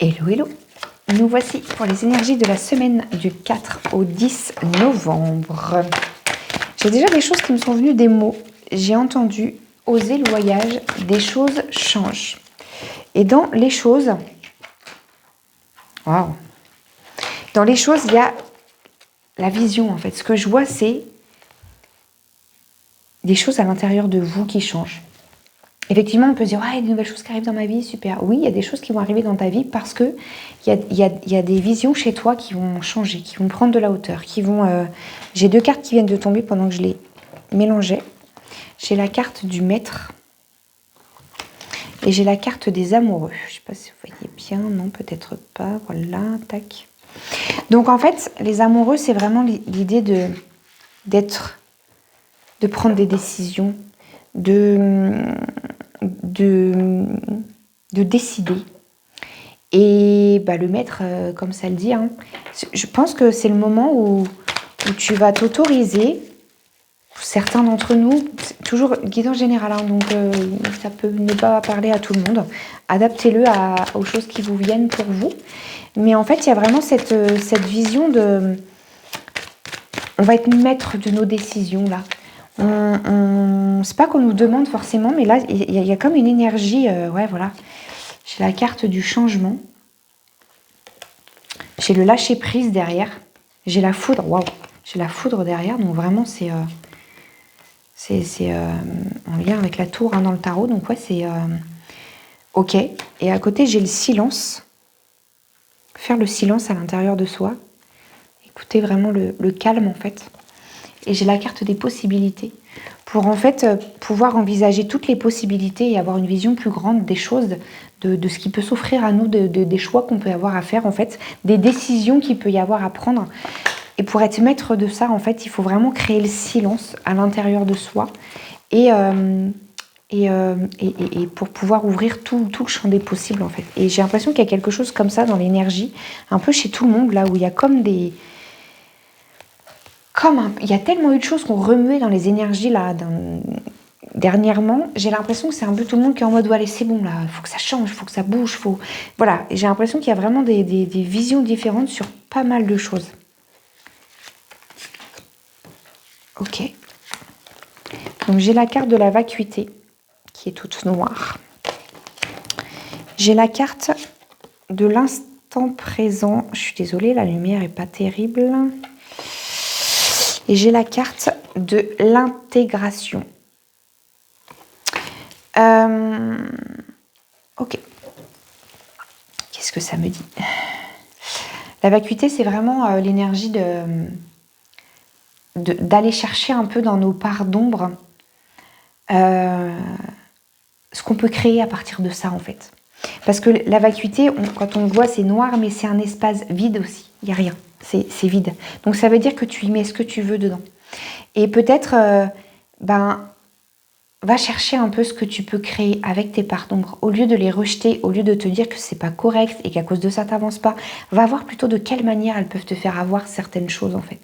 Hello, hello. Nous voici pour les énergies de la semaine du 4 au 10 novembre. J'ai déjà des choses qui me sont venues, des mots. J'ai entendu oser le voyage, des choses changent. Et dans les choses, waouh, dans les choses, il y a la vision en fait. Ce que je vois, c'est des choses à l'intérieur de vous qui changent. Effectivement, on peut se dire, ouais, il y a de nouvelles choses qui arrivent dans ma vie, super. Oui, il y a des choses qui vont arriver dans ta vie parce que il y a des visions chez toi qui vont changer, qui vont prendre de la hauteur, qui vont... J'ai deux cartes qui viennent de tomber pendant que je les mélangeais. J'ai la carte du maître et j'ai la carte des amoureux. Je ne sais pas si vous voyez bien, non, peut-être pas. Voilà, tac. Donc en fait, les amoureux, c'est vraiment l'idée de prendre des décisions, de décider. Et bah, le maître, comme ça le dit, hein, je pense que c'est le moment où tu vas t'autoriser, certains d'entre nous, toujours guidance générale, hein, donc ça peut ne pas parler à tout le monde, adaptez-le aux choses qui vous viennent pour vous. Mais en fait, il y a vraiment cette vision de... On va être maître de nos décisions, là. C'est pas qu'on nous demande forcément, mais là, il y a comme une énergie. Ouais, voilà. J'ai la carte du changement. J'ai le lâcher prise derrière. J'ai la foudre. Waouh. J'ai la foudre derrière. Donc vraiment, c'est en lien avec la tour hein, dans le tarot. Donc ouais, c'est ok. Et à côté, j'ai le silence. Faire le silence à l'intérieur de soi. Écoutez vraiment le calme en fait. Et j'ai la carte des possibilités pour en fait pouvoir envisager toutes les possibilités et avoir une vision plus grande des choses, de ce qui peut s'offrir à nous, des choix qu'on peut avoir à faire en fait, des décisions qu'il peut y avoir à prendre. Et pour être maître de ça, en fait, il faut vraiment créer le silence à l'intérieur de soi et pour pouvoir ouvrir tout le champ des possibles en fait. Et j'ai l'impression qu'il y a quelque chose comme ça dans l'énergie, un peu chez tout le monde, là où il y a comme des... il y a tellement eu de choses qu'on remuait dans les énergies là dernièrement, j'ai l'impression que c'est un peu tout le monde qui est en mode allez c'est bon là, il faut que ça change, il faut que ça bouge, voilà, j'ai l'impression qu'il y a vraiment des visions différentes sur pas mal de choses. Ok. Donc j'ai la carte de la vacuité qui est toute noire. J'ai la carte de l'instant présent. Je suis désolée, la lumière est pas terrible. Et j'ai la carte de l'intégration. Ok. Qu'est-ce que ça me dit? La vacuité, c'est vraiment l'énergie d'aller chercher un peu dans nos parts d'ombre ce qu'on peut créer à partir de ça, en fait. Parce que la vacuité, quand on le voit, c'est noir, mais c'est un espace vide aussi. Il n'y a rien. C'est vide. Donc, ça veut dire que tu y mets ce que tu veux dedans. Et peut-être, va chercher un peu ce que tu peux créer avec tes parts d'ombre. Au lieu de les rejeter, au lieu de te dire que c'est pas correct et qu'à cause de ça, t'avances pas, va voir plutôt de quelle manière elles peuvent te faire avoir certaines choses, en fait.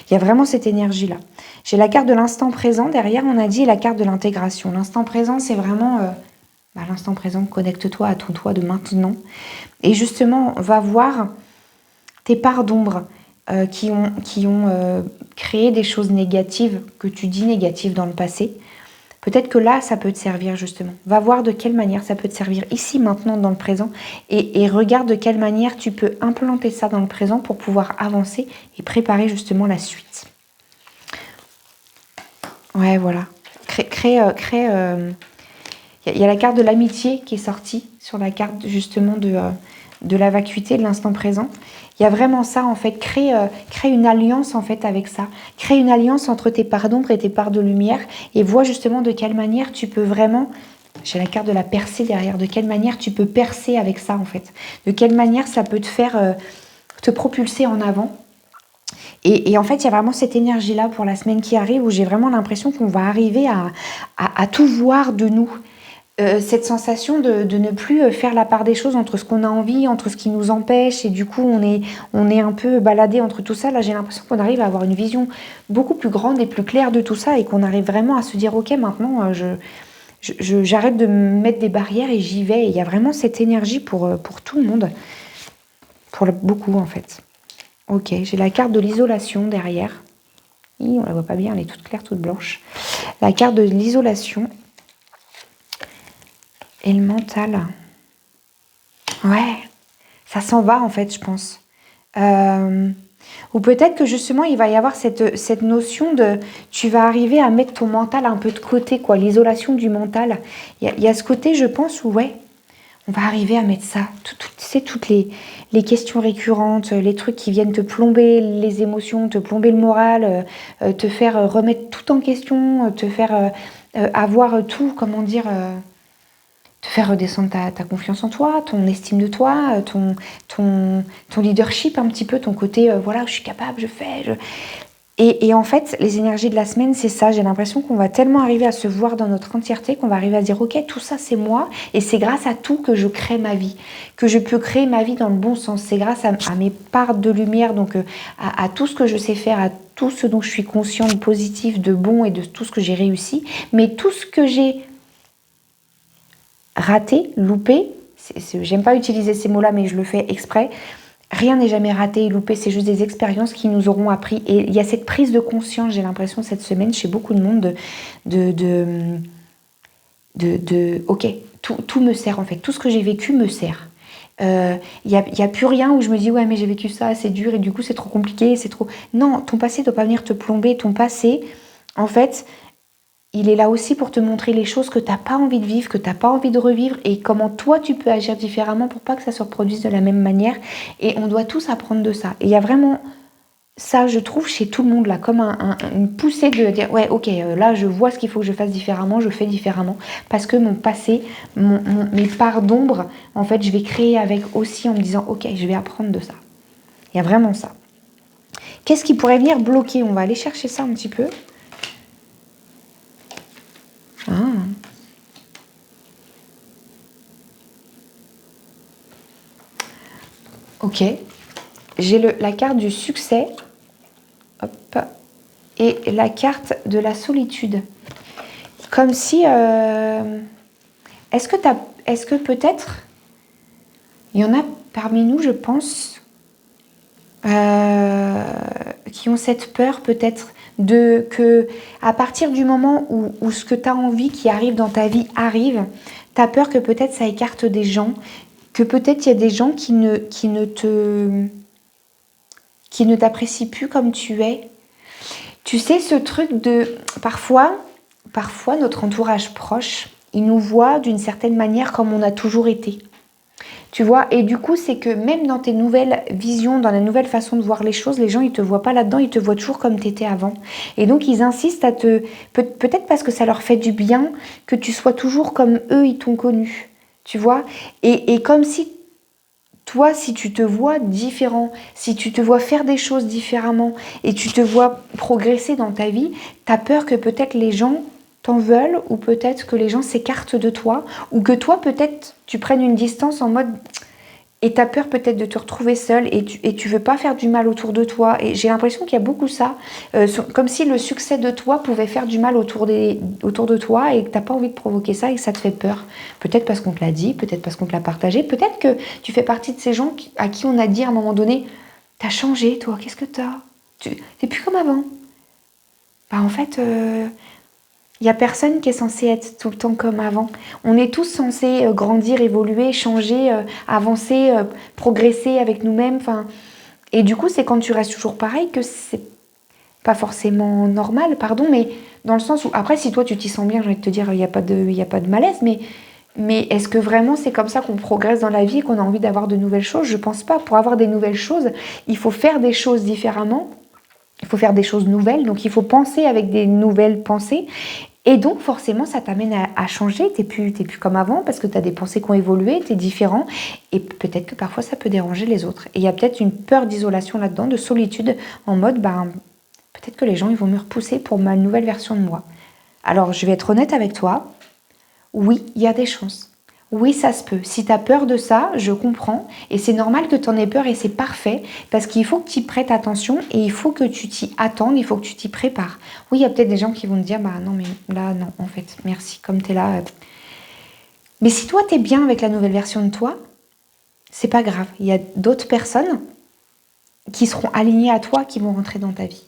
Il y a vraiment cette énergie-là. J'ai la carte de l'instant présent. Derrière, on a dit la carte de l'intégration. L'instant présent, c'est vraiment... l'instant présent, connecte-toi à ton toi de maintenant. Et justement, va voir tes parts d'ombre qui ont créé des choses négatives, que tu dis négatives dans le passé. Peut-être que là, ça peut te servir justement. Va voir de quelle manière ça peut te servir ici, maintenant, dans le présent. Et regarde de quelle manière tu peux implanter ça dans le présent pour pouvoir avancer et préparer justement la suite. Ouais, voilà. Il y a la carte de l'amitié qui est sortie sur la carte justement de la vacuité, de l'instant présent. Il y a vraiment ça en fait, crée une alliance en fait avec ça. Crée une alliance entre tes parts d'ombre et tes parts de lumière et vois justement de quelle manière tu peux vraiment... J'ai la carte de la percée derrière. De quelle manière tu peux percer avec ça en fait. De quelle manière ça peut te faire te propulser en avant. Et en fait, il y a vraiment cette énergie-là pour la semaine qui arrive où j'ai vraiment l'impression qu'on va arriver à tout voir de nous. Cette sensation de ne plus faire la part des choses entre ce qu'on a envie, entre ce qui nous empêche, et du coup on est un peu baladé entre tout ça. Là j'ai l'impression qu'on arrive à avoir une vision beaucoup plus grande et plus claire de tout ça et qu'on arrive vraiment à se dire ok maintenant j'arrête de me mettre des barrières et j'y vais. Et il y a vraiment cette énergie pour tout le monde. beaucoup en fait. Ok, j'ai la carte de l'isolation derrière. On la voit pas bien, elle est toute claire, toute blanche. La carte de l'isolation et le mental. Ouais, ça s'en va en fait, je pense. Ou peut-être que justement, il va y avoir cette notion de... Tu vas arriver à mettre ton mental un peu de côté, quoi. L'isolation du mental. Il y a ce côté, je pense, où ouais, on va arriver à mettre ça. Tu sais, toutes les questions récurrentes, les trucs qui viennent te plomber les émotions, te plomber le moral, te faire remettre tout en question, te faire avoir tout, comment dire... te faire redescendre ta confiance en toi, ton estime de toi, ton leadership un petit peu, ton côté, voilà, je suis capable, je fais. Et en fait, les énergies de la semaine, c'est ça. J'ai l'impression qu'on va tellement arriver à se voir dans notre entièreté qu'on va arriver à dire, ok, tout ça, c'est moi. Et c'est grâce à tout que je crée ma vie. Que je peux créer ma vie dans le bon sens. C'est grâce à mes parts de lumière, donc à tout ce que je sais faire, à tout ce dont je suis consciente, de positif, de bon et de tout ce que j'ai réussi. Mais tout ce que j'ai raté, loupé, j'aime pas utiliser ces mots-là, mais je le fais exprès. Rien n'est jamais raté et loupé, c'est juste des expériences qui nous auront appris. Et il y a cette prise de conscience, j'ai l'impression, cette semaine, chez beaucoup de monde, ok, tout me sert en fait. Tout ce que j'ai vécu me sert. Il n'y a plus rien où je me dis, ouais, mais j'ai vécu ça, c'est dur et du coup, c'est trop compliqué, c'est trop... Non, ton passé ne doit pas venir te plomber. Ton passé, en fait... Il est là aussi pour te montrer les choses que tu n'as pas envie de vivre, que tu n'as pas envie de revivre et comment toi tu peux agir différemment pour pas que ça se reproduise de la même manière. Et on doit tous apprendre de ça. Et il y a vraiment ça, je trouve, chez tout le monde là, comme une poussée de dire ouais, ok, là je vois ce qu'il faut que je fasse différemment, je fais différemment. Parce que mon passé, mes parts d'ombre, en fait, je vais créer avec aussi en me disant ok, je vais apprendre de ça. Il y a vraiment ça. Qu'est-ce qui pourrait venir bloquer? On va aller chercher ça un petit peu. Ah. Ok, j'ai la carte du succès, hop, et la carte de la solitude. Comme si, est-ce que peut-être, il y en a parmi nous, je pense, qui ont cette peur peut-être que à partir du moment où ce que tu as envie qui arrive dans ta vie arrive, tu as peur que peut-être ça écarte des gens, que peut-être il y a des gens qui ne t'apprécient plus comme tu es. Tu sais, ce truc de... Parfois, notre entourage proche, il nous voit d'une certaine manière comme on a toujours été. Tu vois, et du coup, c'est que même dans tes nouvelles visions, dans la nouvelle façon de voir les choses, les gens, ils te voient pas là-dedans, ils te voient toujours comme tu étais avant. Et donc, ils insistent à te... Peut-être parce que ça leur fait du bien que tu sois toujours comme eux, ils t'ont connu. Tu vois, et comme si... Toi, si tu te vois différent, si tu te vois faire des choses différemment et tu te vois progresser dans ta vie, tu as peur que peut-être les gens t'en veulent ou peut-être que les gens s'écartent de toi ou que toi, peut-être, tu prennes une distance en mode... Et tu as peur peut-être de te retrouver seule et tu veux pas faire du mal autour de toi. Et j'ai l'impression qu'il y a beaucoup ça, comme si le succès de toi pouvait faire du mal autour de toi et que tu n'as pas envie de provoquer ça et que ça te fait peur. Peut-être parce qu'on te l'a dit, peut-être parce qu'on te l'a partagé, peut-être que tu fais partie de ces gens à qui on a dit à un moment donné « T'as changé, toi, qu'est-ce que t'as ? T'es plus comme avant. » Bah en fait... Il n'y a personne qui est censé être tout le temps comme avant. On est tous censés grandir, évoluer, changer, avancer, progresser avec nous-mêmes. Et du coup, c'est quand tu restes toujours pareil que c'est pas forcément normal, pardon, mais dans le sens où, après, si toi tu t'y sens bien, j'ai envie de te dire, il n'y a pas de malaise, mais est-ce que vraiment c'est comme ça qu'on progresse dans la vie et qu'on a envie d'avoir de nouvelles choses? Je pense pas. Pour avoir des nouvelles choses, il faut faire des choses différemment. Il faut faire des choses nouvelles, donc il faut penser avec des nouvelles pensées. Et donc forcément, ça t'amène à changer, t'es plus comme avant parce que tu as des pensées qui ont évolué, tu es différent. Et peut-être que parfois, ça peut déranger les autres. Et il y a peut-être une peur d'isolation là-dedans, de solitude, en mode, peut-être que les gens ils vont me repousser pour ma nouvelle version de moi. Alors, je vais être honnête avec toi. Oui, il y a des chances. Oui, ça se peut. Si tu as peur de ça, je comprends. Et c'est normal que tu en aies peur et c'est parfait. Parce qu'il faut que tu y prêtes attention et il faut que tu t'y attendes, il faut que tu t'y prépares. Oui, il y a peut-être des gens qui vont te dire, non, mais là, non, en fait, merci, comme tu es là. Mais si toi, tu es bien avec la nouvelle version de toi, c'est pas grave. Il y a d'autres personnes qui seront alignées à toi, qui vont rentrer dans ta vie.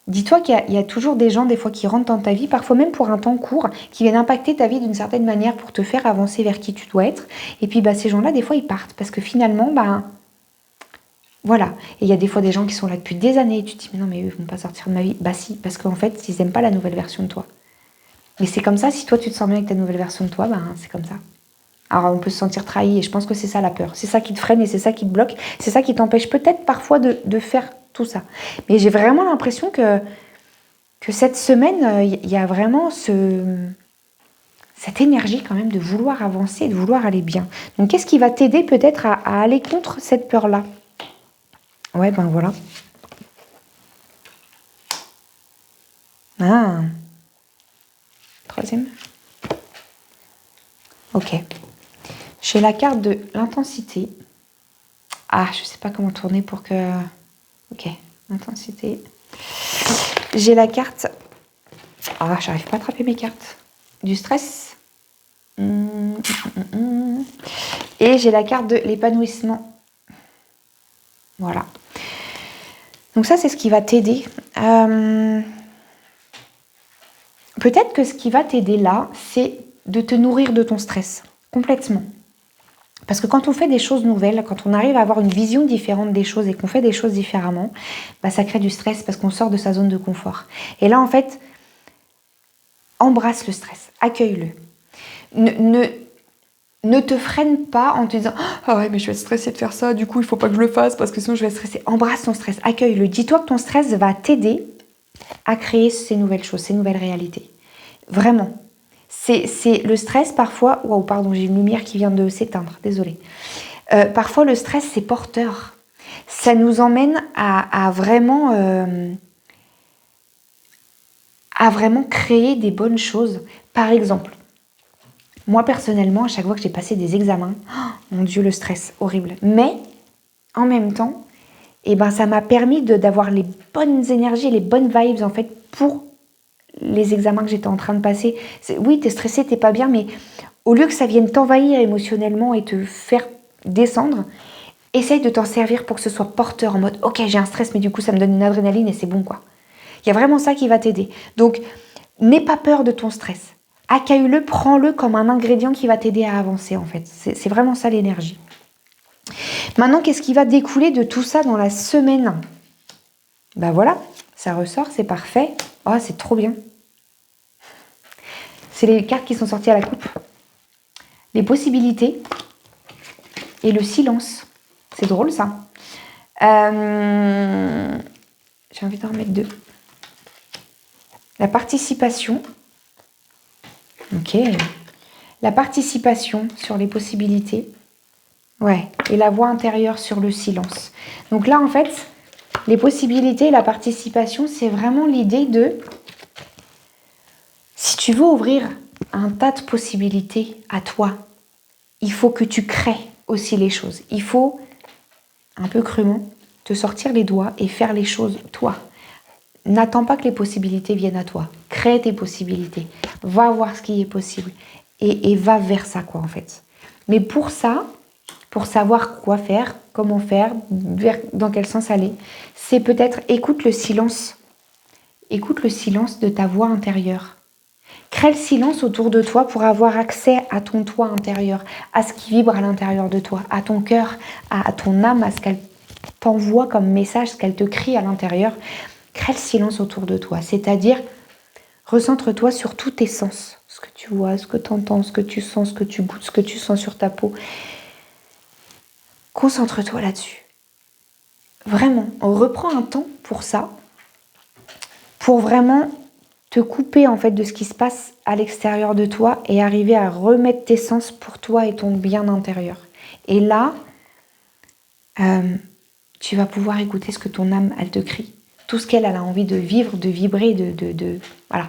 Dis-toi qu'il y a toujours des gens, des fois, qui rentrent dans ta vie, parfois même pour un temps court, qui viennent impacter ta vie d'une certaine manière pour te faire avancer vers qui tu dois être. Et puis, ces gens-là, des fois, ils partent. Parce que finalement, voilà. Et il y a des fois des gens qui sont là depuis des années. Et tu te dis, mais non, mais eux, ils vont pas sortir de ma vie. Si, parce qu'en fait, ils n'aiment pas la nouvelle version de toi. Mais c'est comme ça, si toi, tu te sens bien avec ta nouvelle version de toi, c'est comme ça. Alors, on peut se sentir trahi. Et je pense que c'est ça, la peur. C'est ça qui te freine et c'est ça qui te bloque. C'est ça qui t'empêche peut-être parfois de faire tout ça. Mais j'ai vraiment l'impression que cette semaine, il y a vraiment cette énergie quand même de vouloir avancer, de vouloir aller bien. Donc, qu'est-ce qui va t'aider peut-être à aller contre cette peur-là? Ouais, voilà. Ah. Troisième. Ok. J'ai la carte de l'intensité. Ah, je sais pas comment tourner pour que... Ok, intensité. J'ai la carte... Ah, j'arrive pas à attraper mes cartes. Du stress. Et j'ai la carte de l'épanouissement. Voilà. Donc ça, c'est ce qui va t'aider. Peut-être que ce qui va t'aider là, c'est de te nourrir de ton stress. Complètement. Parce que quand on fait des choses nouvelles, quand on arrive à avoir une vision différente des choses et qu'on fait des choses différemment, ça crée du stress parce qu'on sort de sa zone de confort. Et là, en fait, embrasse le stress, accueille-le. Ne te freine pas en te disant « Ah ouais, mais je vais être stressée de faire ça, du coup, il faut pas que je le fasse parce que sinon je vais être stressée. » Embrasse ton stress, accueille-le. Dis-toi que ton stress va t'aider à créer ces nouvelles choses, ces nouvelles réalités. Vraiment. C'est le stress parfois... Waouh, pardon, j'ai une lumière qui vient de s'éteindre, désolée. Parfois, le stress, c'est porteur. Ça nous emmène à vraiment créer des bonnes choses. Par exemple, moi, personnellement, à chaque fois que j'ai passé des examens, mon Dieu, le stress, horrible. Mais, en même temps, ça m'a permis d'avoir les bonnes énergies, les bonnes vibes, en fait, pour les examens que j'étais en train de passer. Oui, t'es stressé, t'es pas bien, mais au lieu que ça vienne t'envahir émotionnellement et te faire descendre, essaye de t'en servir pour que ce soit porteur, en mode « Ok, j'ai un stress, mais du coup, ça me donne une adrénaline et c'est bon, quoi. » Il y a vraiment ça qui va t'aider. Donc, n'aie pas peur de ton stress. Accueille-le, prends-le comme un ingrédient qui va t'aider à avancer, en fait. C'est vraiment ça, l'énergie. Maintenant, qu'est-ce qui va découler de tout ça dans la semaine? Voilà, ça ressort, c'est parfait. Oh, c'est trop bien. C'est les cartes qui sont sorties à la coupe. Les possibilités et le silence. C'est drôle, ça. J'ai envie d'en remettre deux. La participation. Ok. La participation sur les possibilités. Ouais. Et la voix intérieure sur le silence. Donc là, en fait, les possibilités et la participation, c'est vraiment l'idée de... Si tu veux ouvrir un tas de possibilités à toi, il faut que tu crées aussi les choses. Il faut, un peu crûment, te sortir les doigts et faire les choses toi. N'attends pas que les possibilités viennent à toi. Crée tes possibilités. Va voir ce qui est possible. Et va vers ça, quoi, en fait. Mais pour ça, pour savoir quoi faire, comment faire, dans quel sens aller, c'est peut-être écoute le silence. Écoute le silence de ta voix intérieure. Crée le silence autour de toi pour avoir accès à ton toi intérieur, à ce qui vibre à l'intérieur de toi, à ton cœur, à ton âme, à ce qu'elle t'envoie comme message, ce qu'elle te crie à l'intérieur. Crée le silence autour de toi, c'est-à-dire recentre-toi sur tous tes sens, ce que tu vois, ce que tu entends, ce que tu sens, ce que tu goûtes, ce que tu sens sur ta peau. Concentre-toi là-dessus. Vraiment, on reprend un temps pour ça, pour vraiment te couper en fait de ce qui se passe à l'extérieur de toi et arriver à remettre tes sens pour toi et ton bien intérieur. Et là, tu vas pouvoir écouter ce que ton âme, elle te crie. Tout ce qu'elle a envie de vivre, de vibrer, voilà.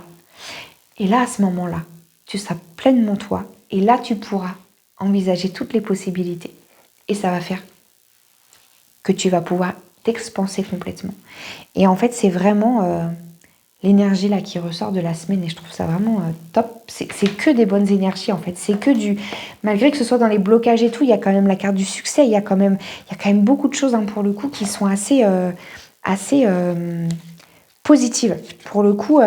Et là, à ce moment-là, tu seras pleinement toi. Et là, tu pourras envisager toutes les possibilités. Et ça va faire que tu vas pouvoir t'expanser complètement. Et en fait, c'est vraiment l'énergie là qui ressort de la semaine et je trouve ça vraiment top. C'est que des bonnes énergies en fait. C'est que du... Malgré que ce soit dans les blocages et tout, il y a quand même la carte du succès. Il y a quand même beaucoup de choses hein, pour le coup qui sont assez positives. Pour le coup,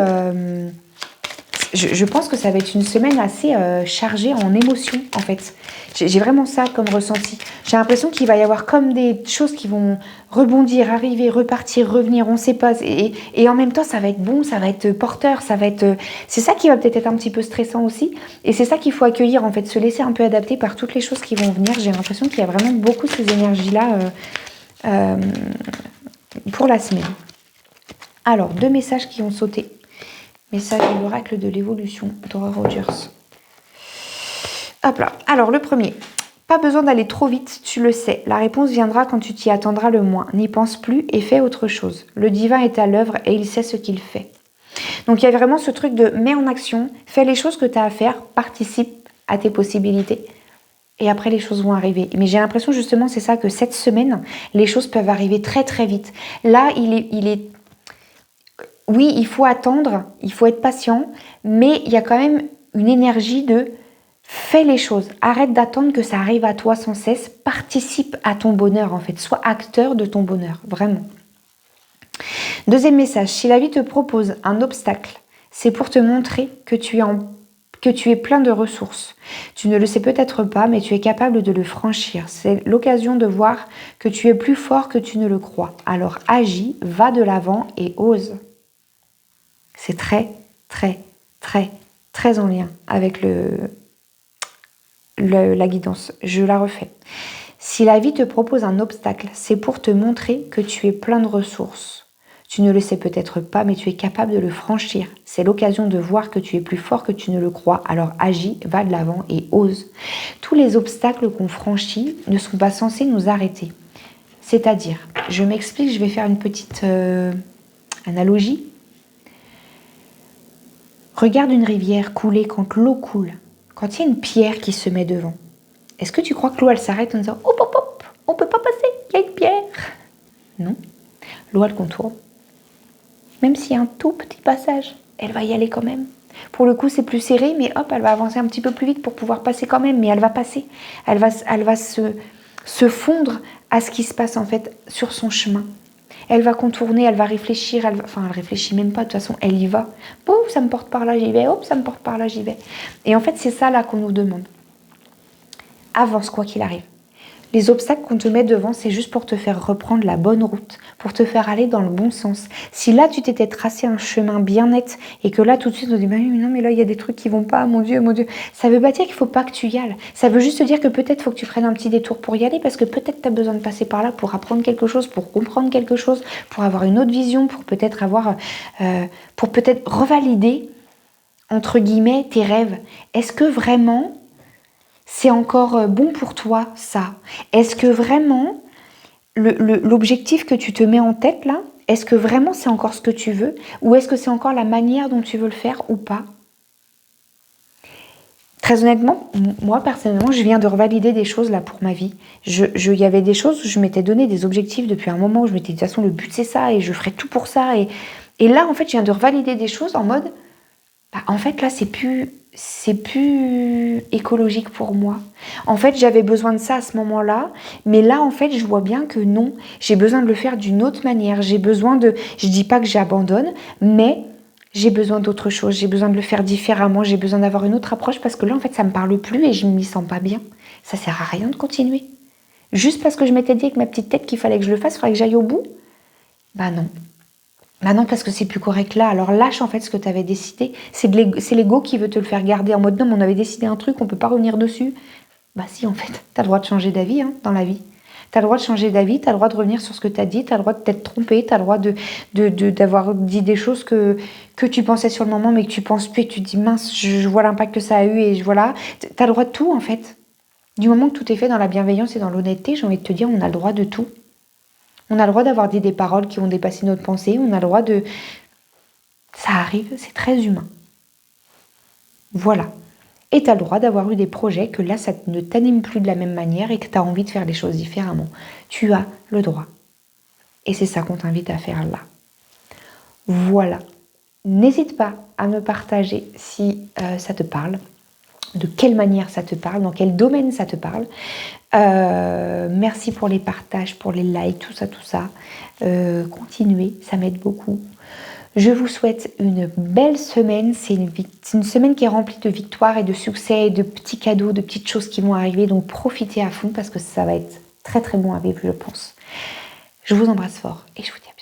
je pense que ça va être une semaine assez chargée en émotions en fait. J'ai vraiment ça comme ressenti. J'ai l'impression qu'il va y avoir comme des choses qui vont rebondir, arriver, repartir, revenir, on ne sait pas. Et en même temps, ça va être bon, ça va être porteur, ça va être... C'est ça qui va peut-être être un petit peu stressant aussi. Et c'est ça qu'il faut accueillir, en fait, se laisser un peu adapter par toutes les choses qui vont venir. J'ai l'impression qu'il y a vraiment beaucoup ces énergies-là pour la semaine. Alors, 2 messages qui ont sauté. Message de l'oracle de l'évolution, Dora Rogers. Hop là. Alors, le premier. Pas besoin d'aller trop vite, tu le sais. La réponse viendra quand tu t'y attendras le moins. N'y pense plus et fais autre chose. Le divin est à l'œuvre et il sait ce qu'il fait. Donc, il y a vraiment ce truc de mets en action, fais les choses que tu as à faire, participe à tes possibilités. Et après, les choses vont arriver. Mais j'ai l'impression, justement, c'est ça, que cette semaine, les choses peuvent arriver très, très vite. Là, oui, il faut attendre, il faut être patient, mais il y a quand même une énergie de fais les choses. Arrête d'attendre que ça arrive à toi sans cesse. Participe à ton bonheur, en fait. Sois acteur de ton bonheur, vraiment. Deuxième message, si la vie te propose un obstacle, c'est pour te montrer que tu es plein de ressources. Tu ne le sais peut-être pas, mais tu es capable de le franchir. C'est l'occasion de voir que tu es plus fort que tu ne le crois. Alors agis, va de l'avant et ose. C'est très, très, très, très en lien avec la guidance. Je la refais. Si la vie te propose un obstacle, c'est pour te montrer que tu es plein de ressources. Tu ne le sais peut-être pas, mais tu es capable de le franchir. C'est l'occasion de voir que tu es plus fort que tu ne le crois. Alors agis, va de l'avant et ose. Tous les obstacles qu'on franchit ne sont pas censés nous arrêter. C'est-à-dire, je m'explique, je vais faire une petite analogie. Regarde une rivière couler quand l'eau coule. Quand il y a une pierre qui se met devant, est-ce que tu crois que l'eau, elle s'arrête en disant « Hop, hop, hop, on ne peut pas passer, il y a une pierre !» Non, l'eau, elle contourne. Même s'il y a un tout petit passage, elle va y aller quand même. Pour le coup, c'est plus serré, mais hop, elle va avancer un petit peu plus vite pour pouvoir passer quand même, mais elle va passer. Elle va se fondre à ce qui se passe en fait sur son chemin. Elle va contourner, elle va réfléchir, elle réfléchit même pas, de toute façon, elle y va. Pouf, ça me porte par là, j'y vais, hop, ça me porte par là, j'y vais. Et en fait, c'est ça là qu'on nous demande. Avance quoi qu'il arrive. Les obstacles qu'on te met devant, c'est juste pour te faire reprendre la bonne route, pour te faire aller dans le bon sens. Si là, tu t'étais tracé un chemin bien net et que là, tout de suite, on dit « mais non, mais là, il y a des trucs qui vont pas, mon Dieu, mon Dieu ». Ça veut pas dire qu'il faut pas que tu y ailles. Ça veut juste dire que peut-être faut que tu prennes un petit détour pour y aller parce que peut-être tu as besoin de passer par là pour apprendre quelque chose, pour comprendre quelque chose, pour avoir une autre vision, pour peut-être revalider, entre guillemets, tes rêves. Est-ce que vraiment... c'est encore bon pour toi, ça? Est-ce que vraiment, l'objectif que tu te mets en tête, là, est-ce que vraiment c'est encore ce que tu veux? Ou est-ce que c'est encore la manière dont tu veux le faire ou pas? Très honnêtement, moi, personnellement, je viens de revalider des choses, là, pour ma vie. Il y avait des choses où je m'étais donné des objectifs depuis un moment, où je m'étais dit, de toute façon, le but, c'est ça, et je ferai tout pour ça. Et là, en fait, je viens de revalider des choses en mode, en fait, là, c'est plus écologique pour moi. En fait, j'avais besoin de ça à ce moment-là, mais là, en fait, je vois bien que non, j'ai besoin de le faire d'une autre manière. J'ai besoin de... Je dis pas que j'abandonne, mais j'ai besoin d'autre chose. J'ai besoin de le faire différemment. J'ai besoin d'avoir une autre approche parce que là, en fait, ça me parle plus et je ne m'y sens pas bien. Ça sert à rien de continuer. Juste parce que je m'étais dit avec ma petite tête qu'il fallait que je le fasse, il fallait que j'aille au bout. Bah non. Bah non, parce que c'est plus correct là. Alors lâche en fait ce que tu avais décidé. C'est l'ego qui veut te le faire garder en mode non, mais on avait décidé un truc, on peut pas revenir dessus. Bah si, en fait, tu as le droit de changer d'avis dans la vie. Tu as le droit de changer d'avis, tu as le droit de revenir sur ce que tu as dit, tu as le droit de t'être trompé, tu as le droit d'avoir dit des choses que tu pensais sur le moment, mais que tu penses plus et que tu te dis mince, je vois l'impact que ça a eu et voilà. Tu as le droit de tout en fait. Du moment que tout est fait dans la bienveillance et dans l'honnêteté, j'ai envie de te dire, on a le droit de tout. On a le droit d'avoir dit des paroles qui ont dépassé notre pensée. On a le droit de... Ça arrive, c'est très humain. Voilà. Et tu as le droit d'avoir eu des projets que là, ça ne t'anime plus de la même manière et que tu as envie de faire les choses différemment. Tu as le droit. Et c'est ça qu'on t'invite à faire là. Voilà. N'hésite pas à me partager si ça te parle, de quelle manière ça te parle, dans quel domaine ça te parle. Merci pour les partages, pour les likes, tout ça. Continuez, ça m'aide beaucoup. Je vous souhaite une belle semaine. C'est une semaine qui est remplie de victoires et de succès, de petits cadeaux, de petites choses qui vont arriver. Donc profitez à fond parce que ça va être très très bon à vivre, je pense. Je vous embrasse fort et je vous dis à bientôt.